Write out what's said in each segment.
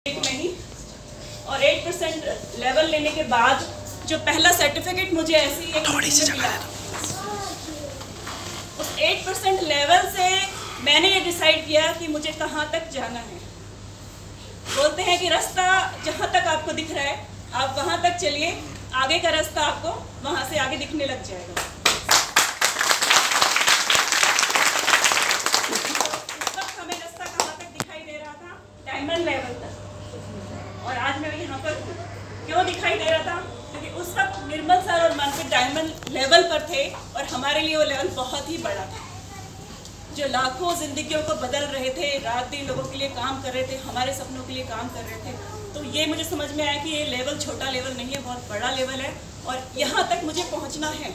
में ही और 8% लेवल लेने के बाद जो पहला सर्टिफिकेट मुझे ऐसी एक मिला, उस 8% लेवल से मैंने ये डिसाइड किया कि मुझे कहाँ तक जाना है। बोलते हैं कि रास्ता जहाँ तक आपको दिख रहा है आप वहाँ तक चलिए, आगे का रास्ता आपको वहाँ से आगे दिखने लग जाएगा। उस वक्त हमें रास्ता कहाँ तक दिखाई दे रहा था? डायमंड लेवल तक। और आज मैं यहाँ पर क्यों दिखाई दे रहा था? क्योंकि उस वक्त निर्मल सर और मनप्रीत डायमंड लेवल पर थे और हमारे लिए वो लेवल बहुत ही बड़ा था, जो लाखों जिंदगियों को बदल रहे थे, रात दिन लोगों के लिए काम कर रहे थे, हमारे सपनों के लिए काम कर रहे थे। तो ये मुझे समझ में आया कि ये लेवल छोटा लेवल नहीं है, बहुत बड़ा लेवल है और यहाँ तक मुझे पहुँचना है।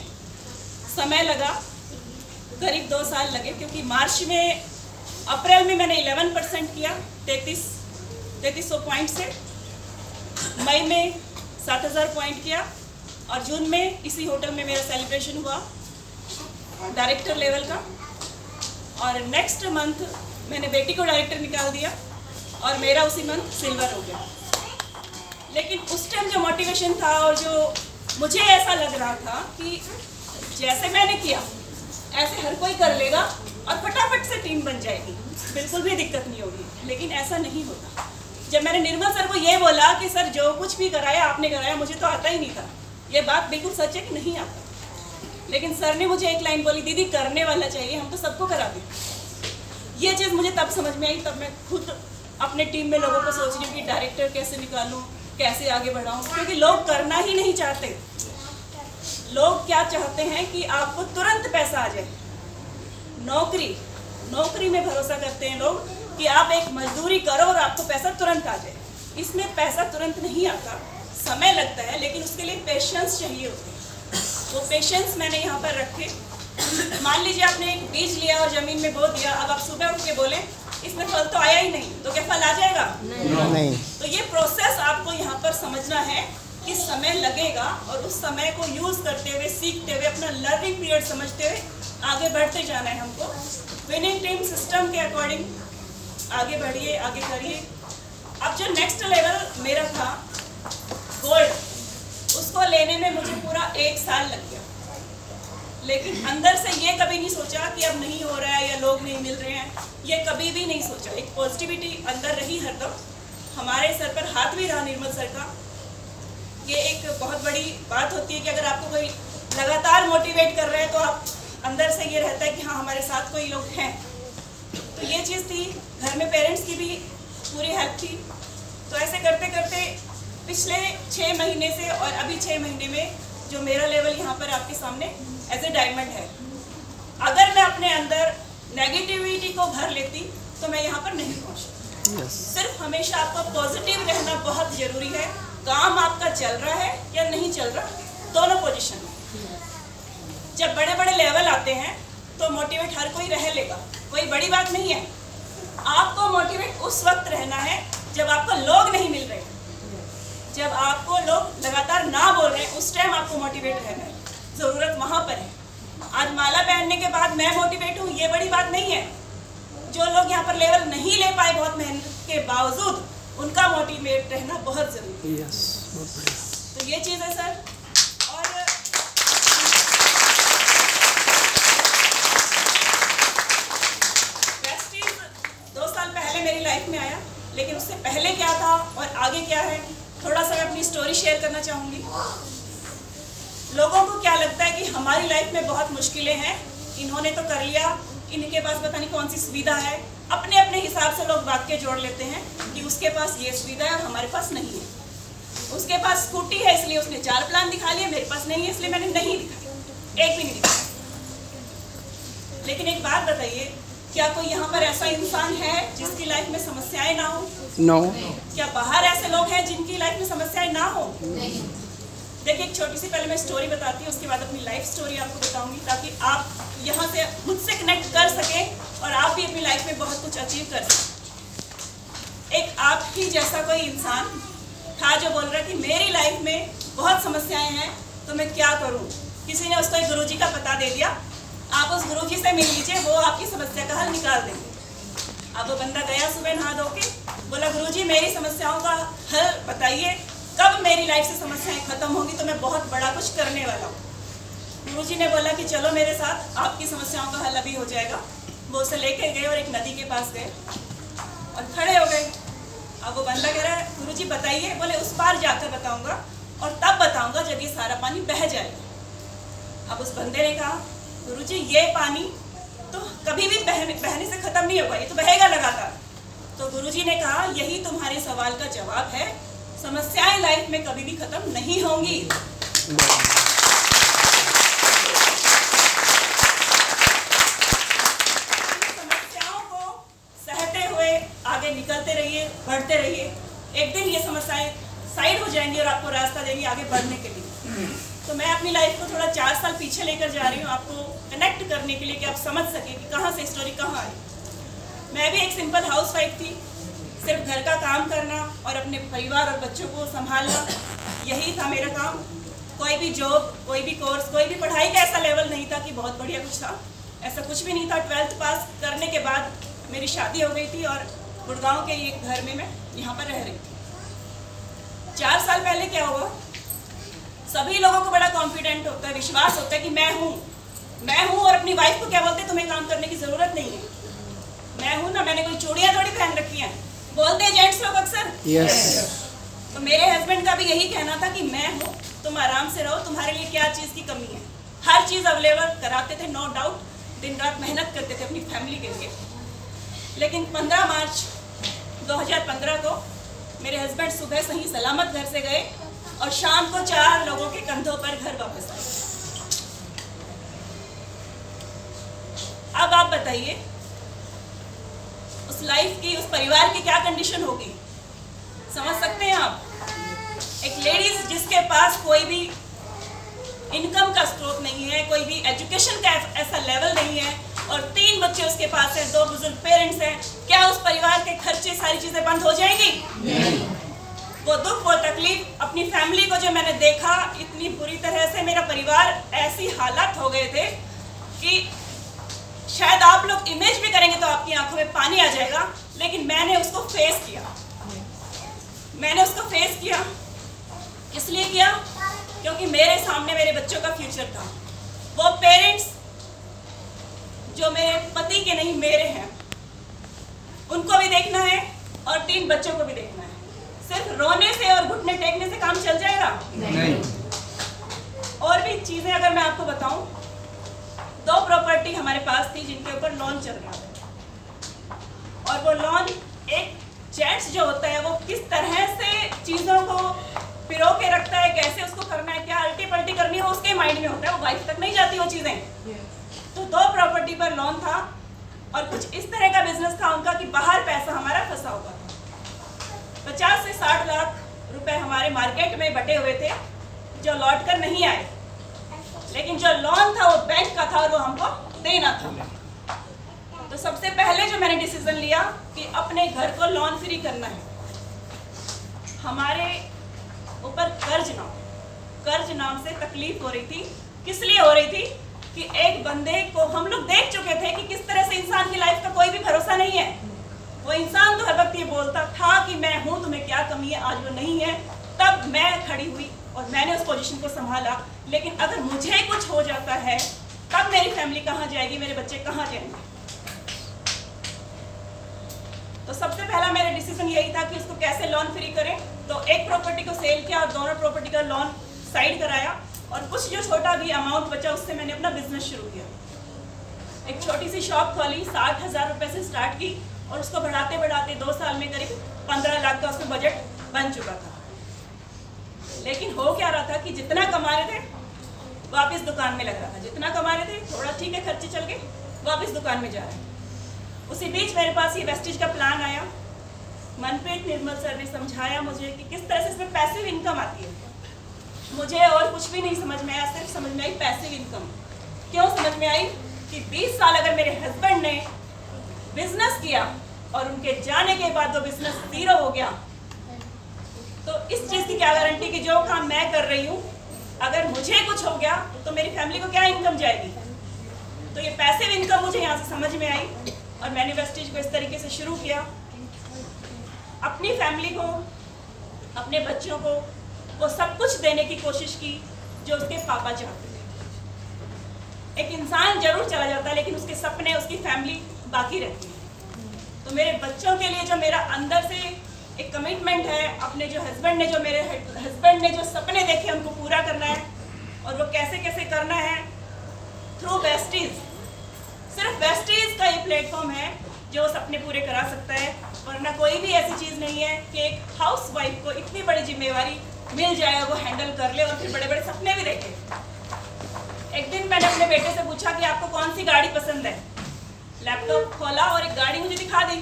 समय लगा, करीब 2 साल लगे, क्योंकि मार्च में अप्रैल में मैंने 11% किया 3300 पॉइंट से, मई में 7000 पॉइंट किया और जून में इसी होटल में मेरा सेलिब्रेशन हुआ डायरेक्टर लेवल का। और नेक्स्ट मंथ मैंने बेटी को डायरेक्टर निकाल दिया और मेरा उसी मंथ सिल्वर हो गया। लेकिन उस टाइम जो मोटिवेशन था और जो मुझे ऐसा लग रहा था कि जैसे मैंने किया ऐसे हर कोई कर लेगा और फटाफट से टीम बन जाएगी, बिल्कुल भी दिक्कत नहीं होगी। लेकिन ऐसा नहीं होता। जब मैंने निर्मल सर को ये बोला कि सर जो कुछ भी कराया आपने कराया, मुझे तो आता ही नहीं था, ये बात बिल्कुल सच है कि नहीं आता, लेकिन सर ने मुझे एक लाइन बोली, दीदी करने वाला चाहिए, हम तो सबको करा दें। ये चीज़ मुझे तब समझ में आई, तब मैं खुद अपने टीम में लोगों को सोच रही हूँ कि डायरेक्टर कैसे निकालूँ, कैसे आगे बढ़ाऊँ, क्योंकि लोग करना ही नहीं चाहते। लोग क्या चाहते हैं कि आपको तुरंत पैसा आ जाए। नौकरी में भरोसा करते हैं लोग कि आप एक मजदूरी करो और आपको पैसा तुरंत आ जाए। इसमें पैसा तुरंत नहीं आता, समय लगता है, लेकिन उसके लिए पेशेंस चाहिए होते हैं। वो पेशेंस मैंने यहाँ पर रखे। मान लीजिए आपने एक बीज लिया और ज़मीन में बो दिया, अब आप सुबह उठ के बोले इसमें फल तो आया ही नहीं, तो क्या फल आ जाएगा? नहीं। तो ये प्रोसेस आपको यहाँ पर समझना है कि समय लगेगा और उस समय को यूज़ करते हुए, सीखते हुए, अपना लर्निंग पीरियड समझते हुए आगे बढ़ते जाना है हमको। विनिंग टीम सिस्टम के अकॉर्डिंग आगे बढ़िए, आगे करिए। अब जो नेक्स्ट लेवल मेरा था गोल्ड, उसको लेने में मुझे पूरा 1 साल लग गया। लेकिन अंदर से ये कभी नहीं सोचा कि अब नहीं हो रहा है या लोग नहीं मिल रहे हैं, ये कभी भी नहीं सोचा। एक पॉजिटिविटी अंदर रही हरदम। हमारे सर पर हाथ भी रहा निर्मल सर का। ये एक बहुत बड़ी बात होती है कि अगर आपको कोई लगातार मोटिवेट कर रहे हैं तो आप अंदर से ये रहता है कि हाँ हमारे साथ कोई लोग हैं। तो ये चीज़ थी। घर में पेरेंट्स की भी पूरी हेल्प थी। तो ऐसे करते करते पिछले 6 महीने से और अभी 6 महीने में जो मेरा लेवल यहाँ पर आपके सामने एज ए डायमंड है। अगर मैं अपने अंदर नेगेटिविटी को भर लेती तो मैं यहाँ पर नहीं पहुँचती। सिर्फ हमेशा आपको पॉजिटिव रहना बहुत ज़रूरी है। काम आपका चल रहा है या नहीं चल रहा, दोनों पोजीशन में। जब बड़े बड़े लेवल आते हैं तो मोटिवेट हर कोई रह लेगा, कोई बड़ी बात नहीं है। आपको मोटिवेट उस वक्त रहना है जब आपको लोग नहीं मिल रहे, जब आपको लोग लगातार ना बोल रहे हैं, उस टाइम आपको मोटिवेट रहना है। ज़रूरत वहाँ पर है। आज माला पहनने के बाद मैं मोटिवेट हूँ, ये बड़ी बात नहीं है। जो लोग यहाँ पर लेवल नहीं ले पाए बहुत मेहनत के बावजूद, उनका मोटिवेट रहना बहुत ज़रूरी है। तो ये चीज़ है सर। और प्रेस्टीज 2 साल पहले मेरी लाइफ में आया, लेकिन उससे पहले क्या था और आगे क्या है, थोड़ा सा मैं अपनी स्टोरी शेयर करना चाहूँगी। लोगों को क्या लगता है कि हमारी लाइफ में बहुत मुश्किलें हैं, इन्होंने तो कर लिया, इनके पास पता नहीं कौन सी सुविधा है। अपने अपने हिसाब से लोग वाक्य जोड़ लेते हैं कि उसके पास ये सुविधा है और हमारे पास नहीं है। उसके पास स्कूटी है इसलिए उसने 4 प्लान दिखा लिए, मेरे पास नहीं है इसलिए मैंने नहीं दिखाया, एक भी नहीं दिखाया। लेकिन एक बात बताइए, क्या कोई यहाँ पर ऐसा इंसान है जिसकी लाइफ में समस्याएं ना हो? नो। क्या बाहर ऐसे लोग हैं जिनकी लाइफ में समस्याएं ना हो? नहीं। देखिए एक छोटी सी पहले मैं स्टोरी बताती हूँ, उसके बाद अपनी लाइफ स्टोरी आपको बताऊंगी, ताकि आप यहाँ से मुझसे कनेक्ट कर सकें और आप भी अपनी लाइफ में बहुत कुछ अचीव कर सकें। एक आप ही जैसा कोई इंसान था जो बोल रहा कि मेरी लाइफ में बहुत समस्याएं हैं, तो मैं क्या करूँ। किसी ने उसको एक गुरुजी का पता दे दिया, आप उस गुरुजी से मिल लीजिए, वो आपकी समस्या का हल निकाल देंगे। अब वो बंदा गया सुबह नहा धो के, बोला गुरुजी मेरी समस्याओं का हल बताइए, कब मेरी लाइफ से समस्याएं खत्म होंगी तो मैं बहुत बड़ा कुछ करने वाला हूँ। गुरुजी ने बोला कि चलो मेरे साथ, आपकी समस्याओं का हल अभी हो जाएगा। वो उसे लेके गए और एक नदी के पास गए और खड़े हो गए। अब वो बंदा कह रहा है गुरुजी बताइए, बोले उस पार जाकर बताऊंगा और तब बताऊंगा जब ये सारा पानी बह जाएगा। अब उस बंदे ने कहा गुरुजी ये पानी तो कभी भी बहने से खत्म नहीं होगा, ये तो बहेगा लगातार। तो गुरुजी ने कहा यही तुम्हारे सवाल का जवाब है, समस्याएं लाइफ में कभी भी खत्म नहीं होंगी। समस्याओं को सहते हुए आगे निकलते रहिए, बढ़ते रहिए। एक दिन ये समस्याएं साइड हो जाएंगी और आपको रास्ता देंगी आगे बढ़ने के लिए। तो मैं अपनी लाइफ को थोड़ा 4 साल पीछे लेकर जा रही हूँ, आपको कनेक्ट करने के लिए कि आप समझ सकें कि कहाँ से स्टोरी कहाँ आई। मैं भी एक सिंपल हाउसवाइफ थी, सिर्फ घर का काम करना और अपने परिवार और बच्चों को संभालना, यही था मेरा काम। कोई भी जॉब, कोई भी कोर्स, कोई भी पढ़ाई का ऐसा लेवल नहीं था कि बहुत बढ़िया कुछ था, ऐसा कुछ भी नहीं था। 12th पास करने के बाद मेरी शादी हो गई थी और गुड़गांव के एक घर में मैं यहाँ पर रह रही थी। 4 साल पहले क्या हुआ, सभी लोगों को बड़ा कॉन्फिडेंट होता है, विश्वास होता है कि मैं हूँ और अपनी वाइफ को क्या बोलते हैं तुम्हें काम करने की जरूरत नहीं है, मैं हूँ ना, मैंने कोई चूड़ियाँ थोड़ी पहन रखी हैं, बोलते हैं जेंट्स लोग अक्सर। yes. तो मेरे हस्बैंड का भी यही कहना था कि मैं हूँ, तुम आराम से रहो, तुम्हारे लिए क्या चीज़ की कमी है। हर चीज़ अवेलेबल कराते थे, नो डाउट, दिन रात मेहनत करते थे अपनी फैमिली के लिए। लेकिन 15 मार्च 2015 को मेरे हस्बैंड सुबह सही सलामत घर से गए और शाम को 4 लोगों के कंधों पर घर वापस आए। अब आप बताइए उस लाइफ की, उस परिवार की क्या कंडीशन होगी, समझ सकते हैं आप। एक लेडीज जिसके पास कोई भी इनकम का स्रोत नहीं है, कोई भी एजुकेशन का ऐसा लेवल नहीं है और 3 बच्चे उसके पास हैं, 2 बुजुर्ग पेरेंट्स हैं, क्या उस परिवार के खर्चे सारी चीजें बंद हो जाएंगी? वो दुख, वो तकलीफ, अपनी फैमिली को जो मैंने देखा, इतनी बुरी तरह से मेरा परिवार, ऐसी हालत हो गए थे कि शायद आप लोग इमेज भी करेंगे तो आपकी आंखों में पानी आ जाएगा। लेकिन मैंने उसको फेस किया, मैंने उसको फेस किया। किस लिए किया? क्योंकि मेरे सामने मेरे बच्चों का फ्यूचर था। वो पेरेंट्स जो मेरे पति के नहीं मेरे हैं, उनको भी देखना है और 3 बच्चों को भी देखना है। सिर्फ रोने से और घुटने टेकने से काम चल जाएगा? नहीं। और भी चीजें अगर मैं आपको बताऊं, 2 प्रॉपर्टी हमारे पास थी जिनके ऊपर लोन चल रहा था और वो लोन, एक जेंट्स जो होता है वो किस तरह से चीजों को पिरो के रखता है, कैसे उसको करना है, क्या अल्टी पल्टी करनी है, वो उसके माइंड में होता है, वो वाइफ तक नहीं जाती वो चीजें। तो 2 प्रॉपर्टी पर लोन था और कुछ इस तरह का बिजनेस था उनका कि बाहर पैसा हमारा फंसा हुआ था। 50 से 60 लाख रुपए हमारे मार्केट में बटे हुए थे जो लौट कर नहीं आए, लेकिन जो लोन था वो बैंक का था और वो हमको देना था। तो सबसे पहले जो मैंने डिसीजन लिया कि अपने घर को लोन फ्री करना है। हमारे ऊपर कर्ज नाम से तकलीफ हो रही थी। किस लिए हो रही थी कि एक बंदे को हम लोग देख चुके थे कि किस तरह से इंसान की लाइफ का कोई भी भरोसा नहीं है। वो इंसान तो हर वक्त ये बोलता था कि मैं हूँ, तुम्हें क्या कमी है, आज वो नहीं है। तब मैं खड़ी हुई और मैंने उस पोजीशन को संभाला। लेकिन अगर मुझे कुछ हो जाता है तब मेरी फैमिली कहाँ जाएगी, मेरे बच्चे कहाँ जाएंगे? तो सबसे पहला मेरा डिसीजन यही था कि उसको कैसे लोन फ्री करें। तो एक प्रॉपर्टी को सेल किया और दोनों प्रॉपर्टी का लोन साइड कराया और कुछ जो छोटा भी अमाउंट बचा उससे मैंने अपना बिजनेस शुरू किया। एक छोटी सी शॉप खोली, 60,000 रुपए से स्टार्ट की और उसको बढ़ाते बढ़ाते 2 साल में करीब 15 लाख का उसमें बजट बन चुका था। लेकिन हो क्या रहा था कि जितना कमा रहे थे वापस दुकान में लग रहा था, जितना कमा रहे थे थोड़ा ठीक है खर्चे चल गए, वापस दुकान में जा रहे हैं। उसी बीच मेरे पास ये वेस्टेज का प्लान आया। मनप्रीत निर्मल सर ने समझाया मुझे कि किस तरह से इसमें पैसिव इनकम आती है। मुझे और कुछ भी नहीं समझ में आया, सिर्फ समझ में आई पैसिव इनकम। क्यों समझ में आई कि 20 साल अगर मेरे हस्बैंड ने बिजनेस किया और उनके जाने के बाद वो बिजनेस 0 हो गया, तो इस चीज़ की क्या गारंटी कि जो काम मैं कर रही हूँ अगर मुझे कुछ हो गया तो मेरी फैमिली को क्या इनकम जाएगी। तो ये पैसिव इनकम मुझे यहाँ से समझ में आई और मैंने वेस्टेज को इस तरीके से शुरू किया। अपनी फैमिली को, अपने बच्चों को वो सब कुछ देने की कोशिश की जो उसके पापा चाहते थे। एक इंसान जरूर चला जाता है लेकिन उसके सपने, उसकी फैमिली बाकी रहती है। तो मेरे बच्चों के लिए जो मेरा अंदर से एक कमिटमेंट है, अपने जो हस्बैंड ने, जो मेरे हस्बैंड ने जो सपने देखे उनको पूरा करना है। और वो कैसे कैसे करना है? Through Vestige. सिर्फ वेस्टीज का ये प्लेटफॉर्म है जो वो सपने पूरे करा सकता है, वरना कोई भी ऐसी चीज़ नहीं है कि एक हाउस वाइफ को इतनी बड़ी जिम्मेवारी मिल जाए, वो हैंडल कर ले और फिर बड़े बड़े सपने भी देखे। एक दिन मैंने अपने बेटे से पूछा कि आपको कौन सी गाड़ी पसंद है। लैपटॉप खोला और एक गाड़ी मुझे दिखा दी।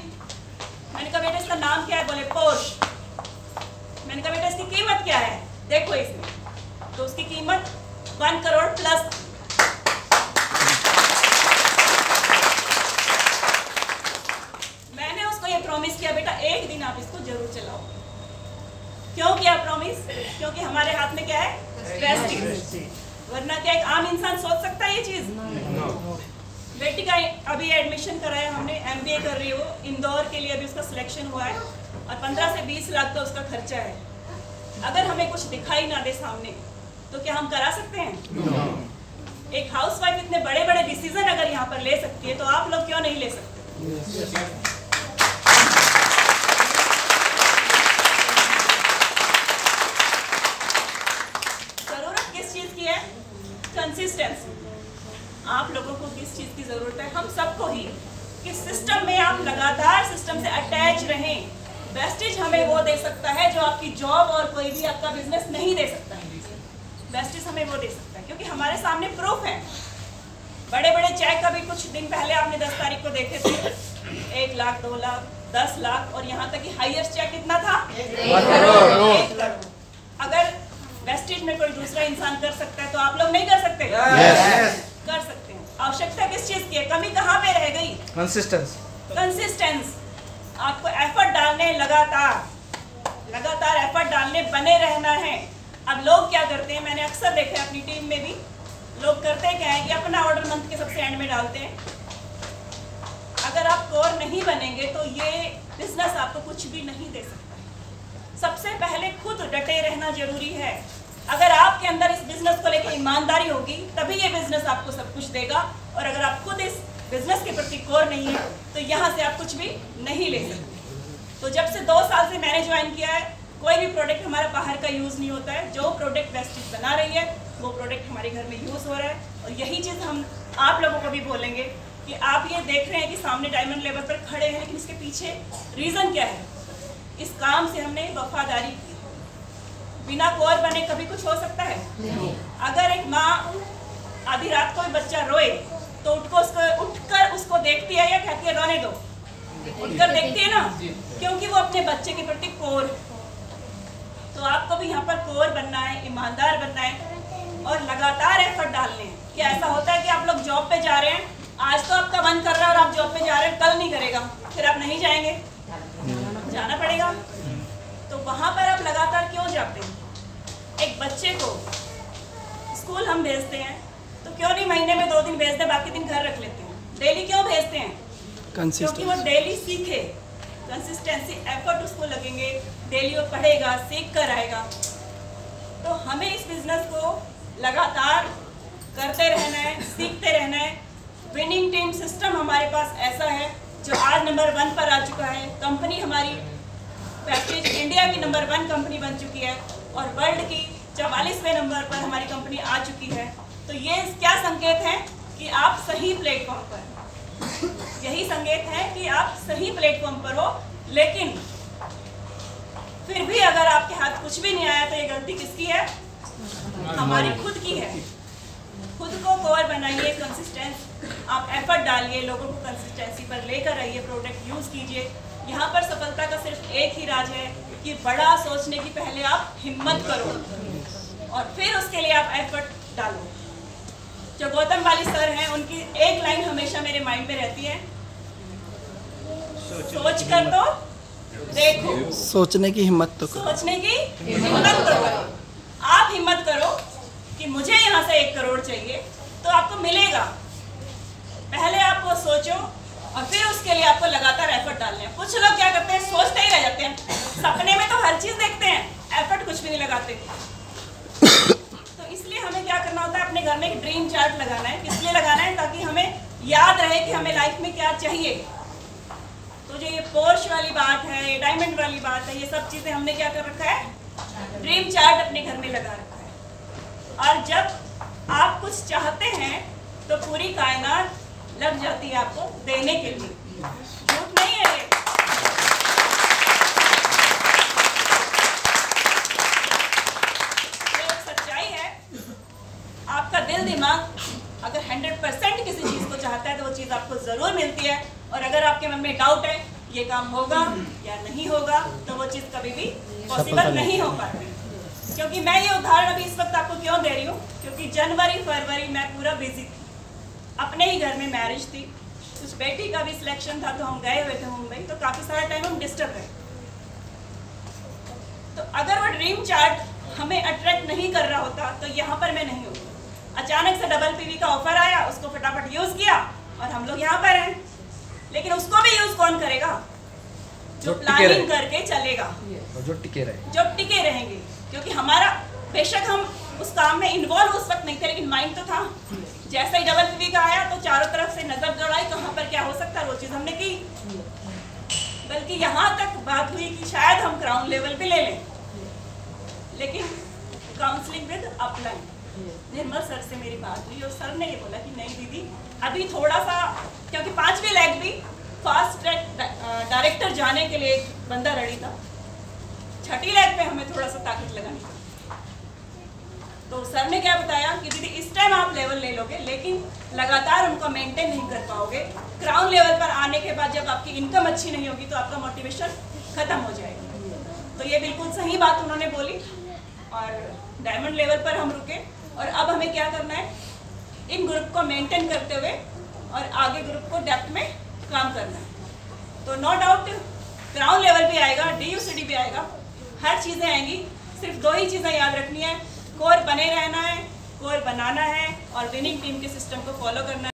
मैंने कहा बेटा इसका नाम क्या है? बोले पोर्श। मैंने कहा बेटा इसकी कीमत क्या है? देखो इसमें। तो उसकी कीमत 1 करोड़ प्लस। मैंने उसको ये प्रॉमिस किया बेटा एक दिन आप इसको जरूर चलाओ। क्यों किया प्रॉमिस? क्योंकि हमारे हाथ में क्या है? प्रेस्टीज। वरना क्या एक आम इंसान सोच सकता है ये चीज? बेटी का अभी एडमिशन कराया हमने, MBA कर रही हो इंदौर के लिए, अभी उसका सिलेक्शन हुआ है और 15 से 20 लाख का उसका खर्चा है। अगर हमें कुछ दिखाई ना दे सामने तो क्या हम करा सकते हैं? एक हाउसवाइफ इतने बड़े बड़े डिसीजन अगर यहाँ पर ले सकती है तो आप लोग क्यों नहीं ले सकते? कंसिस्टेंसी। आप लोगों को किस चीज़ की ज़रूरत है? हम सबको ही कि सिस्टम में आप लगातार सिस्टम से अटैच रहें। वेस्टेज हमें वो दे सकता है जो आपकी जॉब और कोई भी आपका बिजनेस नहीं दे सकता है। वेस्टेज हमें वो दे सकता है क्योंकि हमारे सामने प्रूफ है। बड़े बड़े चेक अभी कुछ दिन पहले आपने 10 तारीख को देखे थे, 1 लाख, 2 लाख, 10 लाख और यहाँ तक कि हाईएस्ट चेक कितना था? 1 करोड़। अगर वेस्टेज में कोई दूसरा इंसान कर सकता है तो आप लोग नहीं कर सकते? yes. कर सकते हैं। आवश्यकता किस चीज की है? कमी कहाँ पे रह गई? कंसिस्टेंस। आपको एफर्ट डालने, लगातार एफर्ट डालने, बने रहना है। अब लोग क्या करते हैं, मैंने अक्सर देखा है अपनी टीम में भी, लोग करते क्या है कि अपना ऑर्डर मंथ के सबसे एंड में डालते हैं। अगर आप कोर नहीं बनेंगे तो ये बिजनेस आपको कुछ भी नहीं दे सकता। सबसे पहले खुद डटे रहना जरूरी है। अगर आपके अंदर इस बिजनेस को लेकर ईमानदारी होगी तभी ये बिजनेस आपको सब कुछ देगा। और अगर आप खुद इस बिजनेस के प्रति कोर नहीं है तो यहाँ से आप कुछ भी नहीं ले सकते। तो जब से 2 साल से मैंने ज्वाइन किया है, कोई भी प्रोडक्ट हमारा बाहर का यूज़ नहीं होता है। जो प्रोडक्ट वेस्टेज बना रही है वो प्रोडक्ट हमारे घर में यूज़ हो रहा है। और यही चीज़ हम आप लोगों को भी बोलेंगे कि आप ये देख रहे हैं कि सामने डायमंड लेवल पर खड़े हैं, लेकिन इसके पीछे रीज़न क्या है? इस काम से हमने वफादारी की। बिना कोर बने कभी कुछ हो सकता है? अगर एक माँ आधी रात को बच्चा रोए तो उठकर उसको देखती है या कहती है रोने दो? उठकर देखती है ना, क्योंकि वो अपने बच्चे के प्रति कोर। तो आपको भी यहाँ पर कोर बनना है, ईमानदार बनना है और लगातार एफर्ट डालने हैं। क्या ऐसा होता है कि आप लोग जॉब पे जा रहे हैं, आज तो आपका मन कर रहा है और आप जॉब पे जा रहे हैं, कल नहीं करेगा, फिर आप नहीं जाएंगे? जाना पड़ेगा। तो वहां पर आप लगातार क्यों जाते हैं? एक बच्चे को स्कूल हम भेजते हैं तो क्यों नहीं महीने में 2 दिन भेज दें, बाकी दिन घर रख लेते हैं? डेली क्यों भेजते हैं? क्योंकि वो डेली सीखे। कंसिस्टेंसी, एफर्ट उसको लगेंगे, डेली वो पढ़ेगा, सीख कर आएगा। तो हमें इस बिजनेस को लगातार करते रहना है, सीखते रहना है। विनिंग टीम सिस्टम हमारे पास ऐसा है जो आज नंबर 1 पर आ चुका है। कंपनी हमारी वेस्टेज इंडिया की नंबर 1 कंपनी बन चुकी है और वर्ल्ड की 44वें नंबर पर हमारी कंपनी आ चुकी है। तो ये क्या संकेत है कि आप सही प्लेटफॉर्म पर, यही संकेत है कि आप सही प्लेटफॉर्म पर हो। लेकिन फिर भी अगर आपके हाथ कुछ भी नहीं आया तो ये गलती किसकी है? हमारी खुद की है। खुद को कोर बनाइए, कंसिस्टेंस आप एफर्ट डालिए, लोगों को कंसिस्टेंसी पर लेकर आइए, प्रोडक्ट यूज़ कीजिए। यहाँ पर सफलता का सिर्फ एक ही राज है कि बड़ा सोचने की पहले आप हिम्मत करो और फिर उसके लिए आप एफर्ट डालो। जो गौतम वाली सर हैं उनकी एक लाइन हमेशा मेरे माइंड में रहती है, सोच कर तो देखो, सोचने की हिम्मत तो करो, सोचने की हिम्मत तो करो। आप हिम्मत करो कि मुझे यहाँ से 1 करोड़ चाहिए तो आपको मिलेगा। पहले आप वो सोचो और फिर उसके लिए आपको लगातार एफर्ट डालने हैं। कुछ लोग क्या करते हैं, सोचते ही रह जाते हैं, सपने में तो हर चीज देखते हैं, एफर्ट कुछ भी नहीं लगाते। तो इसलिए हमें क्या करना होता है, अपने घर में एक ड्रीम चार्ट लगाना है। किस लिए लगाना है? ताकि हमें याद रहे कि हमें लाइफ में क्या चाहिए। तो जो ये पोर्श वाली बात है, ये डायमंड वाली बात है, ये सब चीजें हमने क्या कर रखा है, ड्रीम चार्ट अपने घर में लगा रखा है। और जब आप कुछ चाहते हैं तो पूरी कायनात लग जाती है आपको देने के लिए, झूठ नहीं है ये। तो सच्चाई है, आपका दिल दिमाग अगर 100% किसी चीज को चाहता है तो वो चीज आपको जरूर मिलती है। और अगर आपके मन में डाउट है ये काम होगा या नहीं होगा, तो वो चीज कभी भी पॉसिबल नहीं हो पाती। क्योंकि मैं ये उदाहरण अभी इस वक्त आपको क्यों दे रही हूँ, क्योंकि जनवरी फरवरी मैं पूरा बिजी थी, अपने ही घर में मैरिज थी, कुछ बेटी का भी सिलेक्शन था, तो हम गए हुए थे मुंबई, तो काफी सारा टाइम हम डिस्टर्ब रहे। तो अगर वो ड्रीम चार्ट हमें अट्रैक्ट नहीं कर रहा होता तो यहाँ पर मैं नहीं होती। अचानक से डबल पीवी का ऑफर आया, उसको फटाफट यूज किया और हम लोग यहाँ पर हैं। लेकिन उसको भी यूज कौन करेगा? जो प्लानिंग करके चलेगा, जो टिके रहे, जो टिके रहेंगे। क्योंकि हमारा, बेशक हम उस काम में इन्वॉल्व उस वक्त नहीं थे, लेकिन माइंड तो था। जैसे ही डबल पीवी का आया तो चारों तरफ से नजर दौड़ाई, कहाँ पर क्या हो सकता है, वो चीज हमने की। बल्कि यहाँ तक बात हुई कि शायद हम क्राउन लेवल पे ले लें, लेकिन counselling with upline, Nirmal sir से मेरी बात हुई और सर ने ये बोला कि नहीं दीदी, अभी थोड़ा सा, क्योंकि 5वीं लैग भी फास्ट ट्रैक डायरेक्टर जाने के लिए एक बंदा रेडी था, 6ठी लैग पे हमें थोड़ा सा ताकत लगानी थी। तो सर ने क्या बताया कि दीदी इस टाइम आप लेवल ले लोगे, लेकिन लगातार उनको मेंटेन नहीं कर पाओगे। क्राउन लेवल पर आने के बाद जब आपकी इनकम अच्छी नहीं होगी तो आपका मोटिवेशन खत्म हो जाएगा। तो ये बिल्कुल सही बात उन्होंने बोली और डायमंड लेवल पर हम रुके। और अब हमें क्या करना है, इन ग्रुप को मेंटेन करते हुए और आगे ग्रुप को डेप्थ में काम करना है। तो नो डाउट क्राउन लेवल भी आएगा, DUCD भी आएगा, हर चीज़ें आएंगी। सिर्फ 2 ही चीज़ें याद रखनी है, कोर बने रहना है, कोर बनाना है और विनिंग टीम के सिस्टम को फॉलो करना है।